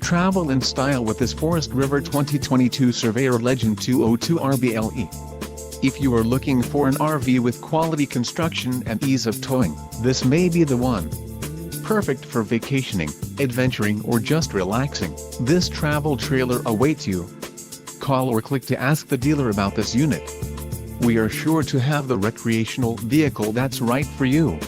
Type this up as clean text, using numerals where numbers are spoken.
Travel in style with this Forest River 2022 Surveyor Legend 202 RBLE. If you are looking for an RV with quality construction and ease of towing, this may be the one. Perfect for vacationing, adventuring or just relaxing, this travel trailer awaits you. Call or click to ask the dealer about this unit. We are sure to have the recreational vehicle that's right for you.